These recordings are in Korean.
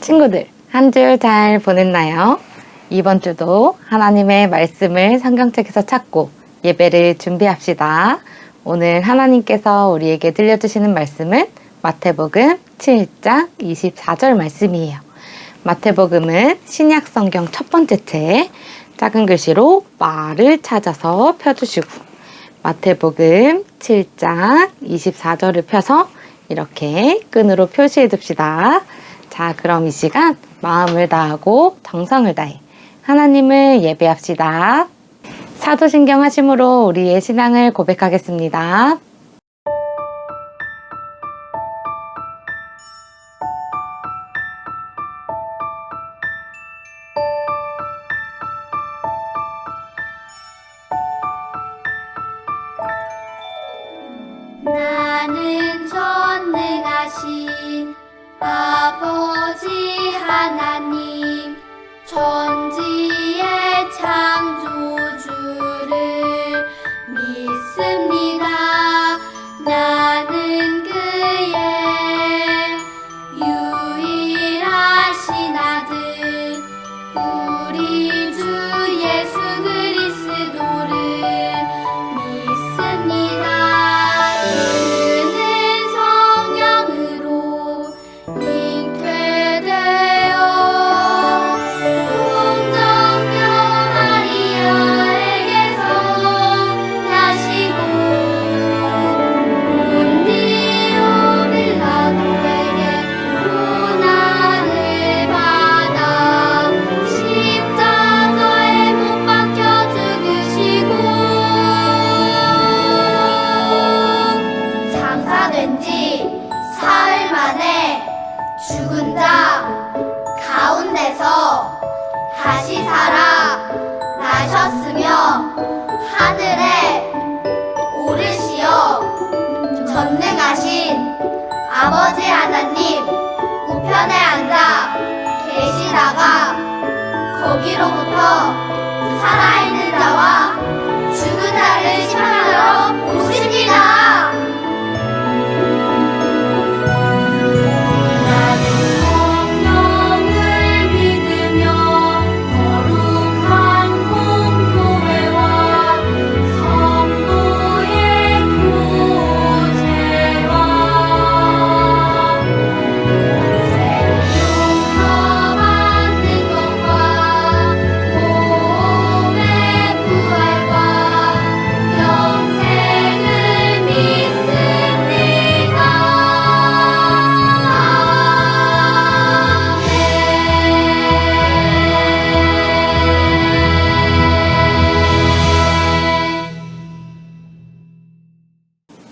친구들, 한 주 잘 보냈나요? 이번 주도 하나님의 말씀을 성경책에서 찾고 예배를 준비합시다. 오늘 하나님께서 우리에게 들려주시는 말씀은 마태복음 7장 24절 말씀이에요. 마태복음은 신약 성경 첫 번째 책, 작은 글씨로 말을 찾아서 펴주시고 마태복음 7장 24절을 펴서 이렇게 끈으로 표시해 둡시다. 자, 그럼 이 시간 마음을 다하고 정성을 다해 하나님을 예배합시다. 사도신경 하심으로 우리의 신앙을 고백하겠습니다. 나는 전능하신 아버지 하나님 천지의 창조주를 믿습니다. 나는 그의 유일하신 아들 우리 주 예수 그리스도를 믿습니다. 그는 성령으로 잉태되어 동정녀 마리아에게서 나시고 본디오 빌라도에게 고난을 받아 십자가에 못 박혀 죽으시고 장사된 지 사흘 만에 죽은 자 가운데서 다시 살아 나셨으며 하늘에 오르시어 전능하신 아버지 하나님 우편에 앉아 계시다가 거기로부터 살아있는 자와 죽은 자를 심판하러 오십니다. 나는 성령을 믿으며 거룩한 공교회와 성도의 교제와 용서받는 것과 몸의 부활과 영생을 믿습니다.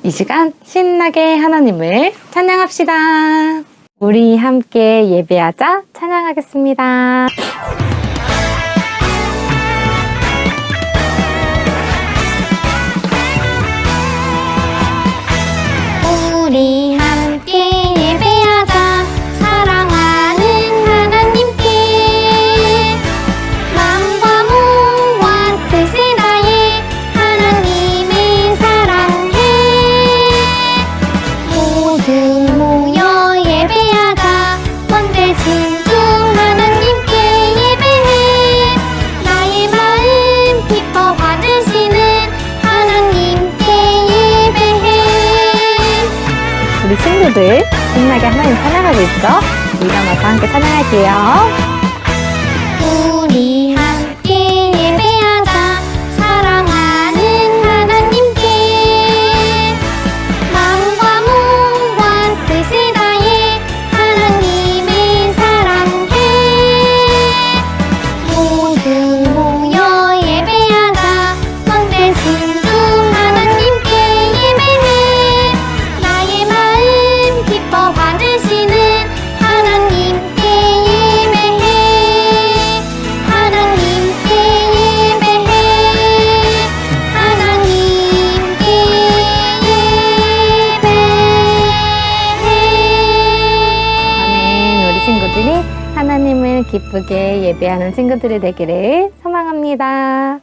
이 시간 신나게 하나님을 찬양합시다. 우리 함께 예배하자 찬양하겠습니다. 우리 함께 예배하자 사랑하는 하나님께 마음과 몸과 뜻을 다해 하나님을 사랑해 모두 모여 예배하자 원대신 주 하나님께 예배해 나의 마음 기뻐 받으시는 하나님께 예배해. 우리 친구들 신나게 하나님 찬양하고 있죠? 일어나서 함께 찬양할게요. 우리 함께 예배하자 사랑하는 하나님께 마음과 몸과 뜻을 다해 하나님을 사랑해 모두 모여 예배하자 원대신 주 하나님께 예배해 나의 마음 기뻐 받으시는 하나님께 예배해 하나님께 예배해 하나님께 아멘. 우리 친구들이 하나님을 기쁘게 예배하는 친구들이 되기를 소망합니다.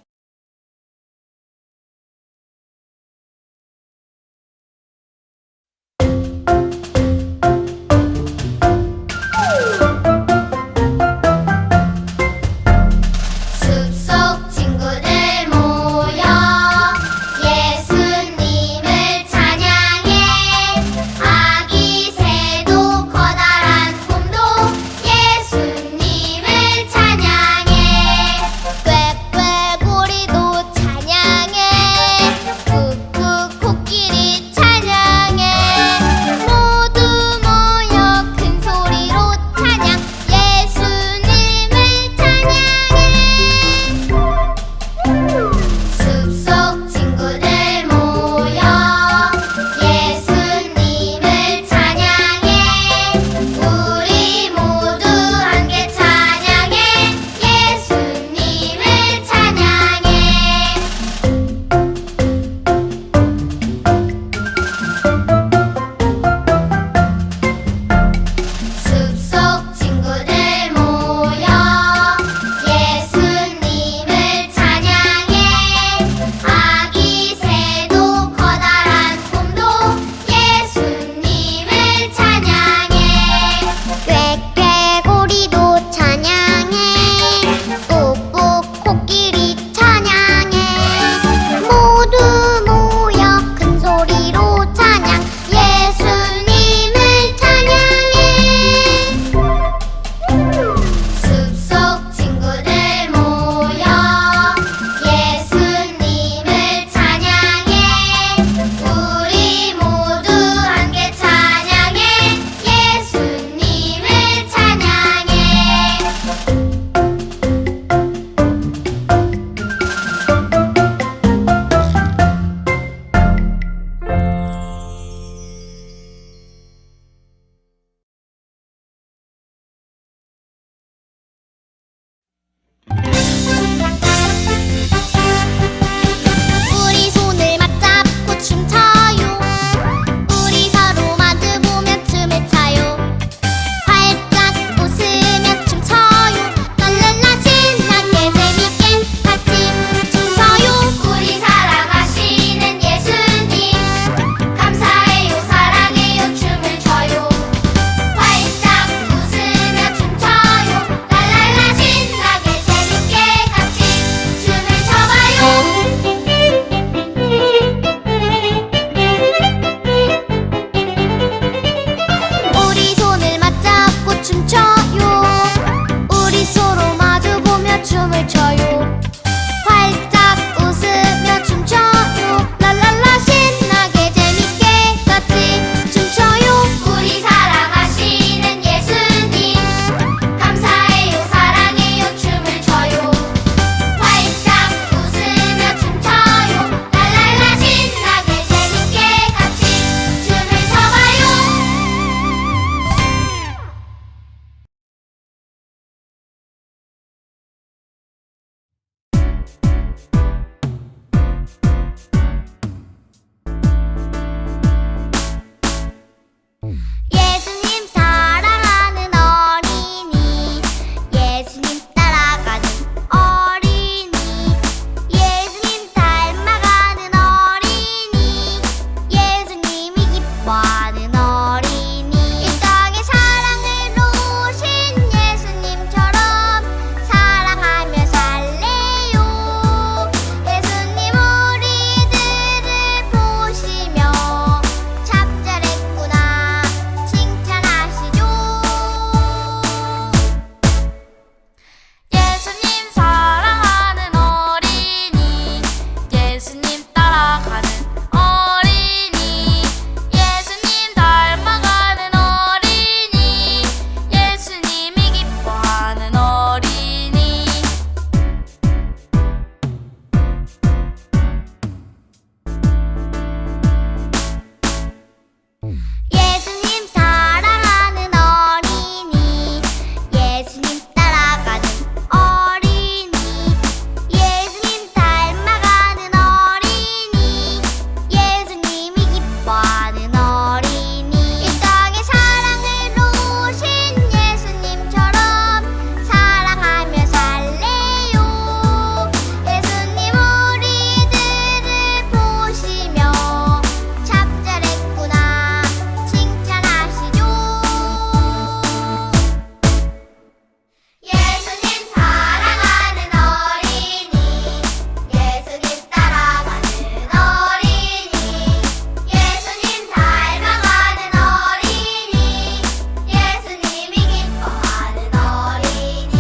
춤을 춰요. 활짝 웃으며 춤춰요. 랄랄라 신나게 재밌게 같이 춤춰요. 우리 사랑하시는 예수님 감사해요 사랑해요 춤을 춰요. 활짝 웃으며 춤춰요. 랄랄라 신나게 재밌게 같이 춤을 춰봐요. 예수님 사랑하는 어린이 예수님 따라가는 어린이 예수님 닮아가는 어린이 예수님이 기뻐하는 어린이 이 땅에 사랑으로 오신 예수님처럼 사랑하며 살래요. 예수님 우리들을 보시며 참 잘했구나 칭찬하시죠. 예수님 사랑하는 어린이 예수님 따라가는 어린이 예수님 닮아가는 어린이 예수님이 기뻐하는 어린이 예수님 사랑하는 어린이 예수님 따라가는 어린이 예수님 닮아가는 어린이 예수님이 기뻐하는 어린이 이 땅에 사랑으로 오신 예수님처럼 사랑하며 살래요. 예수님 우리들을 보시며 참 잘했구나 칭찬하시죠. 예수님 사랑하는 어린이 예수님 따라가는 어린이 예수님 닮아가는 어린이 예수님이 기뻐하는 어린이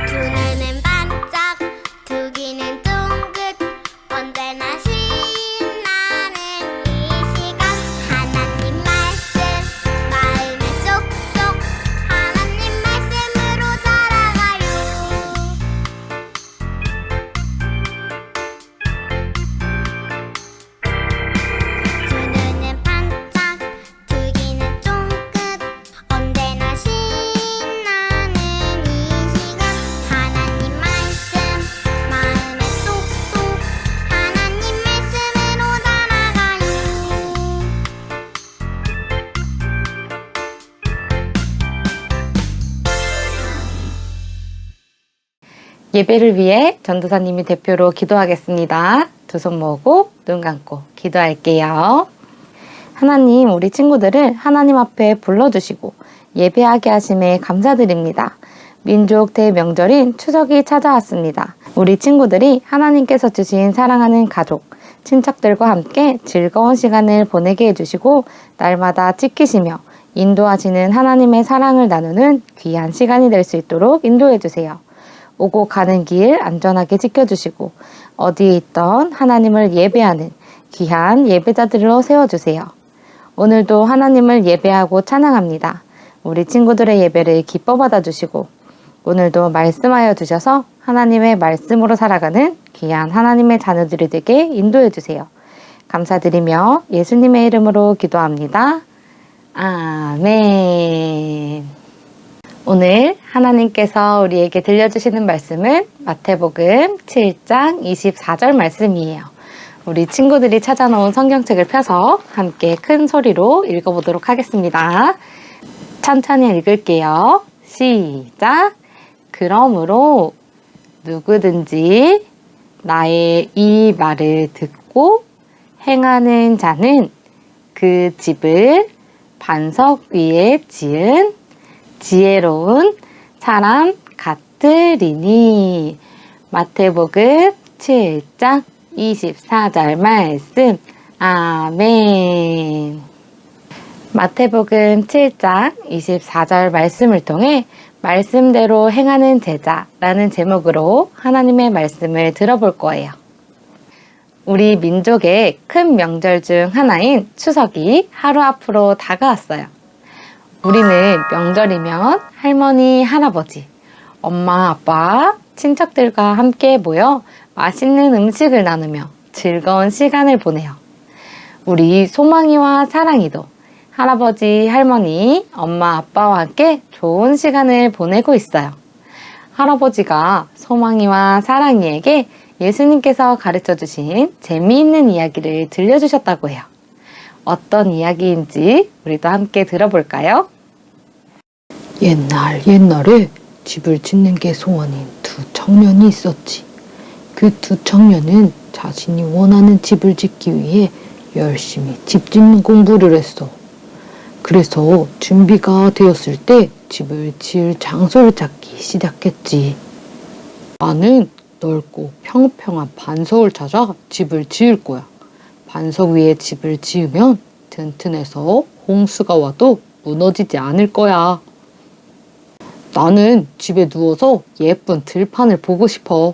두 눈은 반짝 두 귀는 둥긋 언제나 신나는 이 시간 하나님 말씀 마음에 쏙쏙 하나님 말씀으로 살아가요. 두 눈은 반짝 두 귀는 쫑긋 언제나 신나는 이 시간 하나님 말씀 마음에 쏙쏙 하나님 말씀으로 살아가요. 예배를 위해 전도사님이 대표로 기도하겠습니다. 두 손 모으고 눈 감고 기도할게요. 하나님, 우리 친구들을 하나님 앞에 불러주시고 예배하게 하심에 감사드립니다. 민족 대명절인 추석이 찾아왔습니다. 우리 친구들이 하나님께서 주신 사랑하는 가족, 친척들과 함께 즐거운 시간을 보내게 해주시고 날마다 지키시며 인도하시는 하나님의 사랑을 나누는 귀한 시간이 될 수 있도록 인도해주세요. 오고 가는 길 안전하게 지켜주시고 어디에 있던 하나님을 예배하는 귀한 예배자들로 세워주세요. 오늘도 하나님을 예배하고 찬양합니다. 우리 친구들의 예배를 기뻐 받아주시고 오늘도 말씀하여 주셔서 하나님의 말씀으로 살아가는 귀한 하나님의 자녀들이 되게 인도해주세요. 감사드리며 예수님의 이름으로 기도합니다. 아멘. 오늘 하나님께서 우리에게 들려주시는 말씀은 마태복음 7장 24절 말씀이에요. 우리 친구들이 찾아놓은 성경책을 펴서 함께 큰 소리로 읽어보도록 하겠습니다. 천천히 읽을게요. 시작! 그러므로 누구든지 나의 이 말을 듣고 행하는 자는 그 집을 반석 위에 지은 지혜로운 사람 같으리니. 마태복음 7장 24절 말씀. 아멘. 마태복음 7장 24절 말씀을 통해 말씀대로 행하는 제자라는 제목으로 하나님의 말씀을 들어볼 거예요. 우리 민족의 큰 명절 중 하나인 추석이 하루 앞으로 다가왔어요. 우리는 명절이면 할머니, 할아버지, 엄마, 아빠, 친척들과 함께 모여 맛있는 음식을 나누며 즐거운 시간을 보내요. 우리 소망이와 사랑이도 할아버지, 할머니, 엄마, 아빠와 함께 좋은 시간을 보내고 있어요. 할아버지가 소망이와 사랑이에게 예수님께서 가르쳐 주신 재미있는 이야기를 들려주셨다고 해요. 어떤 이야기인지 우리도 함께 들어볼까요? 옛날에 집을 짓는 게 소원인 두 청년이 있었지. 그 두 청년은 자신이 원하는 집을 짓기 위해 열심히 집 짓는 공부를 했어. 그래서 준비가 되었을 때 집을 지을 장소를 찾기 시작했지. 나는 넓고 평평한 반석을 찾아 집을 지을 거야. 반석 위에 집을 지으면 튼튼해서 홍수가 와도 무너지지 않을 거야. 나는 집에 누워서 예쁜 들판을 보고 싶어.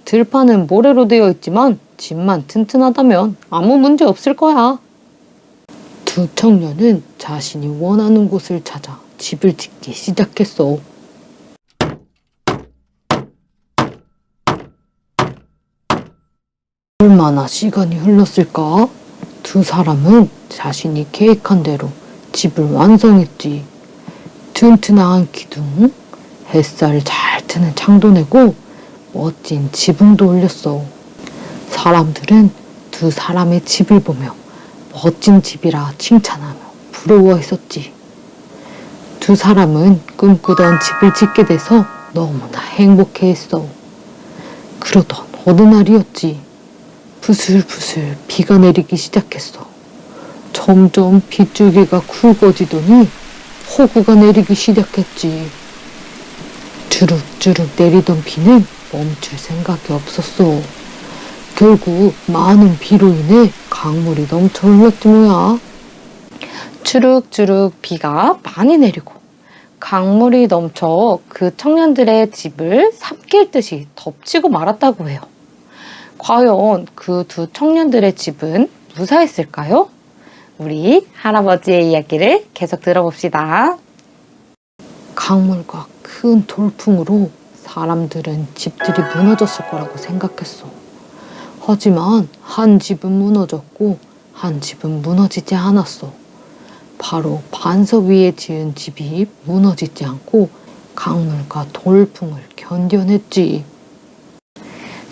들판은 모래로 되어 있지만 집만 튼튼하다면 아무 문제 없을 거야. 두 청년은 자신이 원하는 곳을 찾아 집을 짓기 시작했어. 얼마나 시간이 흘렀을까? 두 사람은 자신이 계획한 대로 집을 완성했지. 튼튼한 기둥, 햇살 잘 트는 창도 내고 멋진 지붕도 올렸어. 사람들은 두 사람의 집을 보며 멋진 집이라 칭찬하며 부러워했었지. 두 사람은 꿈꾸던 집을 짓게 돼서 너무나 행복해했어. 그러던 어느 날이었지. 부슬부슬 비가 내리기 시작했어. 점점 빗줄기가 굵어지더니 폭우가 내리기 시작했지. 주룩주룩 내리던 비는 멈출 생각이 없었어. 결국 많은 비로 인해 강물이 넘쳐 흘렀지 뭐야. 주룩주룩 비가 많이 내리고 강물이 넘쳐 그 청년들의 집을 삼킬 듯이 덮치고 말았다고 해요. 과연 그 두 청년들의 집은 무사했을까요? 우리 할아버지의 이야기를 계속 들어봅시다. 강물과 큰 돌풍으로 사람들은 집들이 무너졌을 거라고 생각했어. 하지만 한 집은 무너졌고 한 집은 무너지지 않았어. 바로 반석 위에 지은 집이 무너지지 않고 강물과 돌풍을 견뎌냈지.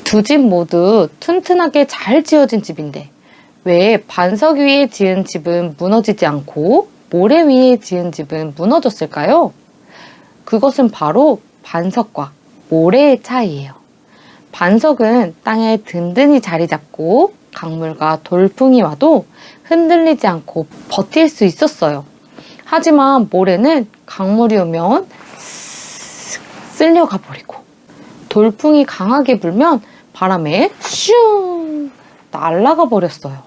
두 집 모두 튼튼하게 잘 지어진 집인데 왜 반석 위에 지은 집은 무너지지 않고 모래 위에 지은 집은 무너졌을까요? 그것은 바로 반석과 모래의 차이예요. 반석은 땅에 든든히 자리 잡고 강물과 돌풍이 와도 흔들리지 않고 버틸 수 있었어요. 하지만 모래는 강물이 오면 쓸려가 버리고 돌풍이 강하게 불면 바람에 슝 날아가 버렸어요.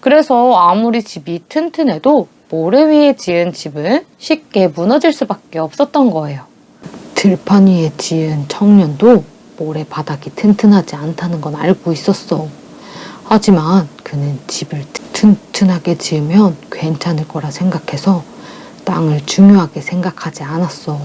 그래서 아무리 집이 튼튼해도 모래 위에 지은 집은 쉽게 무너질 수밖에 없었던 거예요. 들판 위에 지은 청년도 모래 바닥이 튼튼하지 않다는 건 알고 있었어. 하지만 그는 집을 튼튼하게 지으면 괜찮을 거라 생각해서 땅을 중요하게 생각하지 않았어.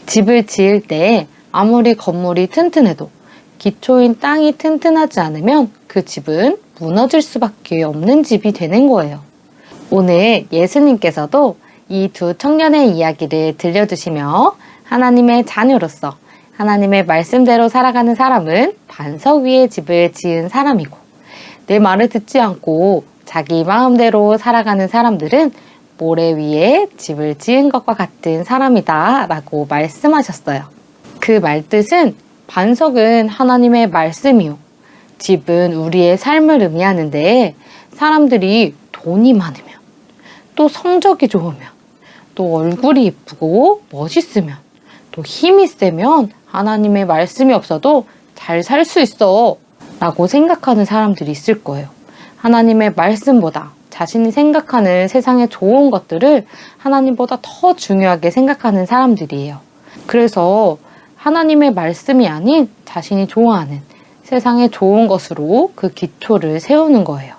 집을 지을 때 아무리 건물이 튼튼해도 기초인 땅이 튼튼하지 않으면 그 집은 무너질 수밖에 없는 집이 되는 거예요. 오늘 예수님께서도 이 두 청년의 이야기를 들려주시며 하나님의 자녀로서 하나님의 말씀대로 살아가는 사람은 반석 위에 집을 지은 사람이고 내 말을 듣지 않고 자기 마음대로 살아가는 사람들은 모래 위에 집을 지은 것과 같은 사람이다 라고 말씀하셨어요. 그 말뜻은 반석은 하나님의 말씀이요. 집은 우리의 삶을 의미하는데 사람들이 돈이 많으면 또 성적이 좋으면 또 얼굴이 예쁘고 멋있으면, 또 힘이 세면 하나님의 말씀이 없어도 잘 살 수 있어 라고 생각하는 사람들이 있을 거예요. 하나님의 말씀보다 자신이 생각하는 세상의 좋은 것들을 하나님보다 더 중요하게 생각하는 사람들이에요. 그래서 하나님의 말씀이 아닌 자신이 좋아하는 세상의 좋은 것으로 그 기초를 세우는 거예요.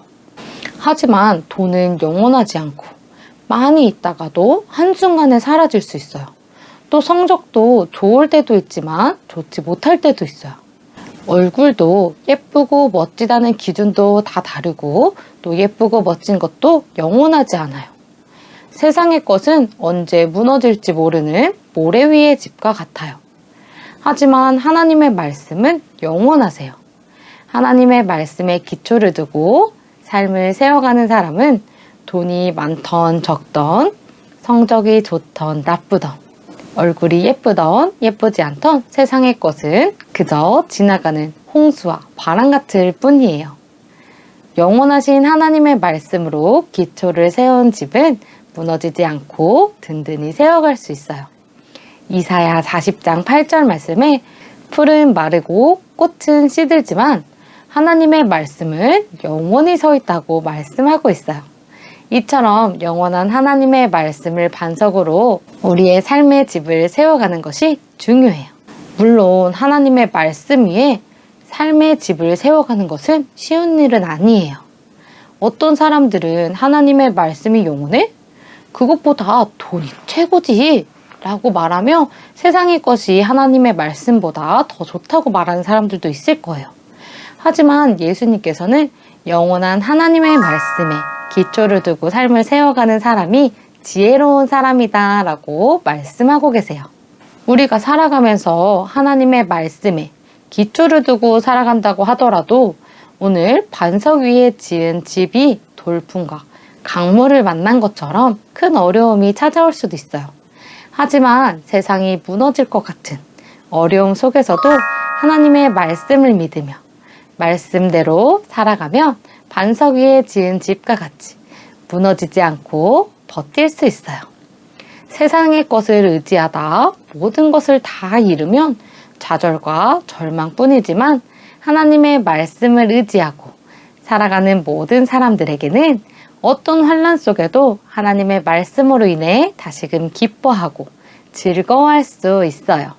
하지만 돈은 영원하지 않고 많이 있다가도 한순간에 사라질 수 있어요. 또 성적도 좋을 때도 있지만 좋지 못할 때도 있어요. 얼굴도 예쁘고 멋지다는 기준도 다 다르고 또 예쁘고 멋진 것도 영원하지 않아요. 세상의 것은 언제 무너질지 모르는 모래 위의 집과 같아요. 하지만 하나님의 말씀은 영원하세요. 하나님의 말씀에 기초를 두고 삶을 세워가는 사람은 돈이 많던 적던, 성적이 좋던 나쁘던, 얼굴이 예쁘던 예쁘지 않던 세상의 것은 그저 지나가는 홍수와 바람 같을 뿐이에요. 영원하신 하나님의 말씀으로 기초를 세운 집은 무너지지 않고 든든히 세워갈 수 있어요. 이사야 40장 8절 말씀에 풀은 마르고 꽃은 시들지만 하나님의 말씀은 영원히 서 있다고 말씀하고 있어요. 이처럼 영원한 하나님의 말씀을 반석으로 우리의 삶의 집을 세워가는 것이 중요해요. 물론 하나님의 말씀 위에 삶의 집을 세워가는 것은 쉬운 일은 아니에요. 어떤 사람들은 하나님의 말씀이 영원해? 그것보다 돈이 최고지 라고 말하며 세상의 것이 하나님의 말씀보다 더 좋다고 말하는 사람들도 있을 거예요. 하지만 예수님께서는 영원한 하나님의 말씀에 기초를 두고 삶을 세워가는 사람이 지혜로운 사람이다 라고 말씀하고 계세요. 우리가 살아가면서 하나님의 말씀에 기초를 두고 살아간다고 하더라도 오늘 반석 위에 지은 집이 돌풍과 강물을 만난 것처럼 큰 어려움이 찾아올 수도 있어요. 하지만 세상이 무너질 것 같은 어려움 속에서도 하나님의 말씀을 믿으며 말씀대로 살아가면 반석 위에 지은 집과 같이 무너지지 않고 버틸 수 있어요. 세상의 것을 의지하다 모든 것을 다 잃으면 좌절과 절망뿐이지만 하나님의 말씀을 의지하고 살아가는 모든 사람들에게는 어떤 환난 속에도 하나님의 말씀으로 인해 다시금 기뻐하고 즐거워할 수 있어요.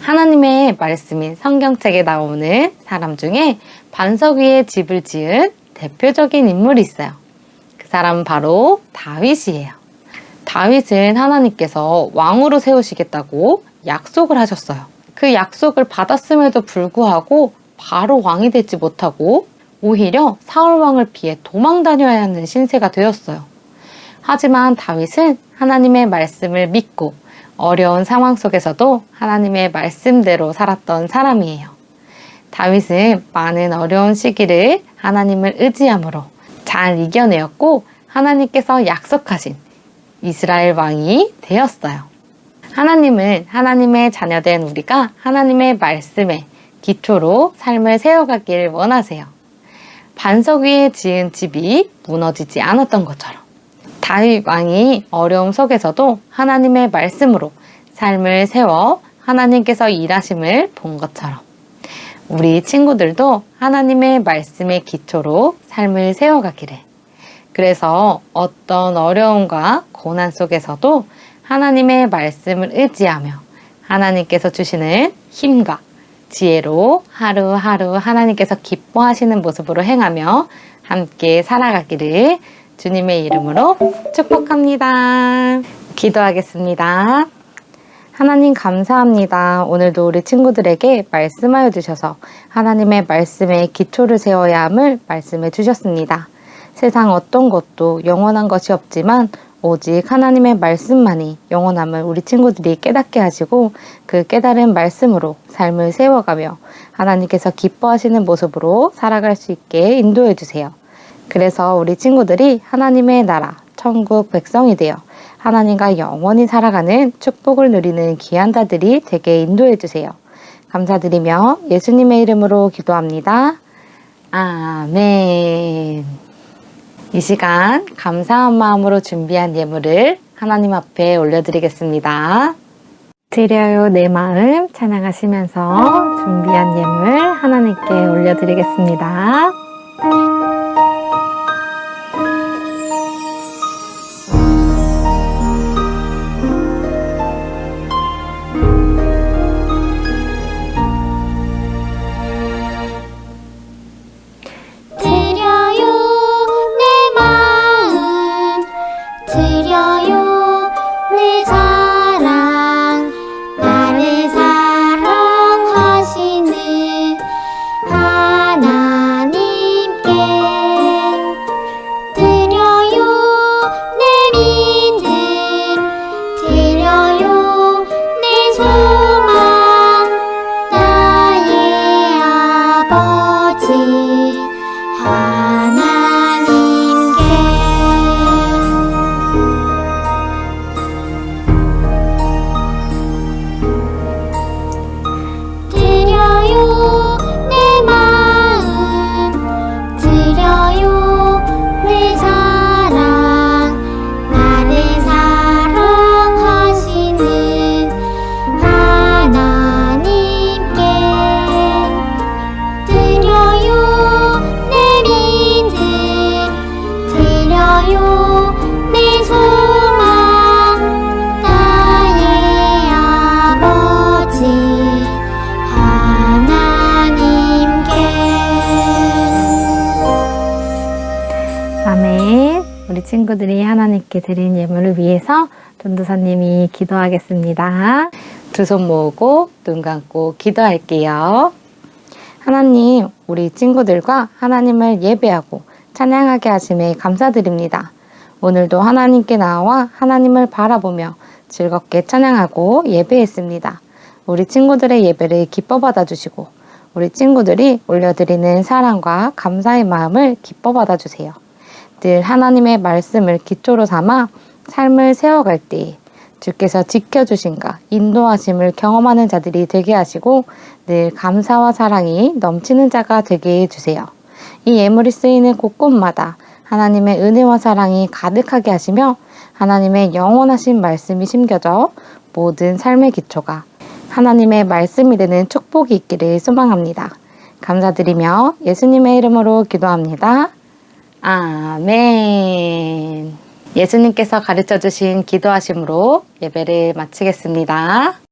하나님의 말씀인 성경책에 나오는 사람 중에 반석 위에 집을 지은 대표적인 인물이 있어요. 그 사람은 바로 다윗이에요. 다윗은 하나님께서 왕으로 세우시겠다고 약속을 하셨어요. 그 약속을 받았음에도 불구하고 바로 왕이 되지 못하고 오히려 사울 왕을 피해 도망 다녀야 하는 신세가 되었어요. 하지만 다윗은 하나님의 말씀을 믿고 어려운 상황 속에서도 하나님의 말씀대로 살았던 사람이에요. 다윗은 많은 어려운 시기를 하나님을 의지함으로 잘 이겨내었고 하나님께서 약속하신 이스라엘 왕이 되었어요. 하나님은 하나님의 자녀된 우리가 하나님의 말씀에 기초로 삶을 세워가길 원하세요. 반석 위에 지은 집이 무너지지 않았던 것처럼 다윗 왕이 어려움 속에서도 하나님의 말씀으로 삶을 세워 하나님께서 일하심을 본 것처럼 우리 친구들도 하나님의 말씀의 기초로 삶을 세워가기를. 그래서 어떤 어려움과 고난 속에서도 하나님의 말씀을 의지하며 하나님께서 주시는 힘과 지혜로 하루하루 하나님께서 기뻐하시는 모습으로 행하며 함께 살아가기를 주님의 이름으로 축복합니다. 기도하겠습니다. 하나님 감사합니다. 오늘도 우리 친구들에게 말씀하여 주셔서 하나님의 말씀에 기초를 세워야 함을 말씀해 주셨습니다. 세상 어떤 것도 영원한 것이 없지만 오직 하나님의 말씀만이 영원함을 우리 친구들이 깨닫게 하시고 그 깨달은 말씀으로 삶을 세워가며 하나님께서 기뻐하시는 모습으로 살아갈 수 있게 인도해 주세요. 그래서 우리 친구들이 하나님의 나라, 천국 백성이 되어 하나님과 영원히 살아가는 축복을 누리는 귀한 자들이 되게 인도해 주세요. 감사드리며 예수님의 이름으로 기도합니다. 아멘. 이 시간 감사한 마음으로 준비한 예물을 하나님 앞에 올려드리겠습니다. 드려요 내 마음 찬양하시면서 준비한 예물 하나님께 올려드리겠습니다. 드려요 내 마음 드려요 내 사랑 나를 사랑하시는 하나님께 드려요 내 믿음 드려요 내 소망 나의 아버지 하나님께 드려요 내 마음 드려요 내 사랑 나를 사랑하시는 하나님께 드려요 내 믿음 드려요 내 소망 나의 아버지 하나님께 아멘. 우리 친구들이 하나님께 드린 예물을 위해서 전도사님이 기도하겠습니다. 두 손 모으고 눈 감고 기도할게요. 하나님, 우리 친구들과 하나님을 예배하고 찬양하게 하심에 감사드립니다. 오늘도 하나님께 나와 하나님을 바라보며 즐겁게 찬양하고 예배했습니다. 우리 친구들의 예배를 기뻐 받아주시고 우리 친구들이 올려드리는 사랑과 감사의 마음을 기뻐 받아주세요. 늘 하나님의 말씀을 기초로 삼아 삶을 세워갈 때 주께서 지켜주신가 인도하심을 경험하는 자들이 되게 하시고 늘 감사와 사랑이 넘치는 자가 되게 해주세요. 이 예물이 쓰이는 곳곳마다 하나님의 은혜와 사랑이 가득하게 하시며 하나님의 영원하신 말씀이 심겨져 모든 삶의 기초가 하나님의 말씀이 되는 축복이 있기를 소망합니다. 감사드리며 예수님의 이름으로 기도합니다. 아멘. 예수님께서 가르쳐 주신 기도하심으로 예배를 마치겠습니다.